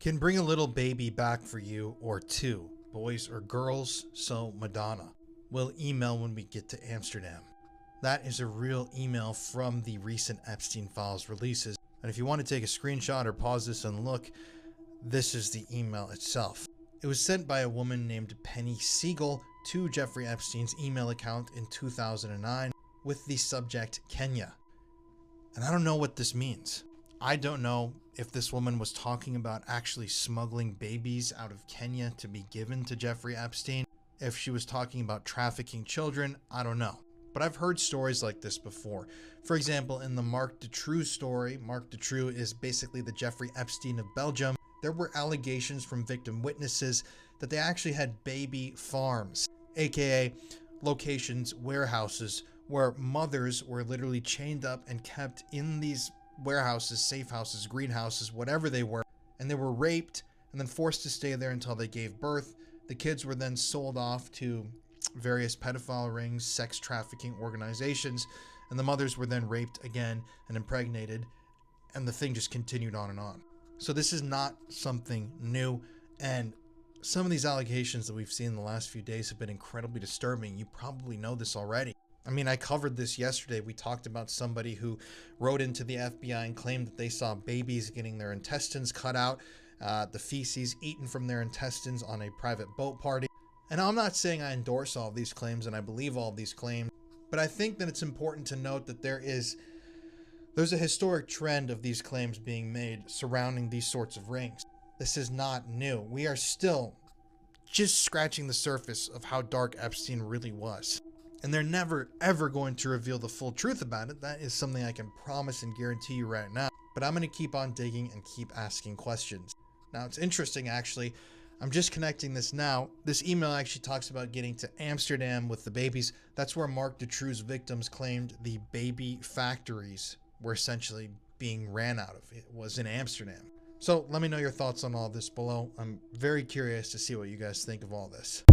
Can bring a little baby back for you or two, boys or girls, so Madonna. We'll email when we get to Amsterdam. That is a real email from the recent Epstein Files releases. And if you want to take a screenshot or pause this and look, this is the email itself. It was sent by a woman named Penny Siegel to Jeffrey Epstein's email account in 2009 with the subject Kenya. And I don't know what this means. I don't know if this woman was talking about actually smuggling babies out of Kenya to be given to Jeffrey Epstein. If she was talking about trafficking children, I don't know. But I've heard stories like this before. For example, in the Marc Dutroux story, Marc Dutroux is basically the Jeffrey Epstein of Belgium. There were allegations from victim witnesses that they actually had baby farms, aka locations, warehouses, where mothers were literally chained up and kept in these warehouses, safe houses, greenhouses, whatever they were, and they were raped and then forced to stay there until they gave birth. The kids were then sold off to various pedophile rings, sex trafficking organizations, and the mothers were then raped again and impregnated, and the thing just continued on and on. So this is not something new, and some of these allegations that we've seen in the last few days have been incredibly disturbing. You probably know this already. I mean, I covered this yesterday. We talked about somebody who wrote into the FBI and claimed that they saw babies getting their intestines cut out, the feces eaten from their intestines on a private boat party. And I'm not saying I endorse all of these claims and I believe all of these claims, but I think that it's important to note that there's a historic trend of these claims being made surrounding these sorts of rings. This is not new. We are still just scratching the surface of how dark Epstein really was. And they're never, ever going to reveal the full truth about it. That is something I can promise and guarantee you right now. But I'm going to keep on digging and keep asking questions. Now, it's interesting, actually. I'm just connecting this now. This email actually talks about getting to Amsterdam with the babies. That's where Marc Dutroux's victims claimed the baby factories were essentially being ran out of. It was in Amsterdam. So let me know your thoughts on all this below. I'm very curious to see what you guys think of all this.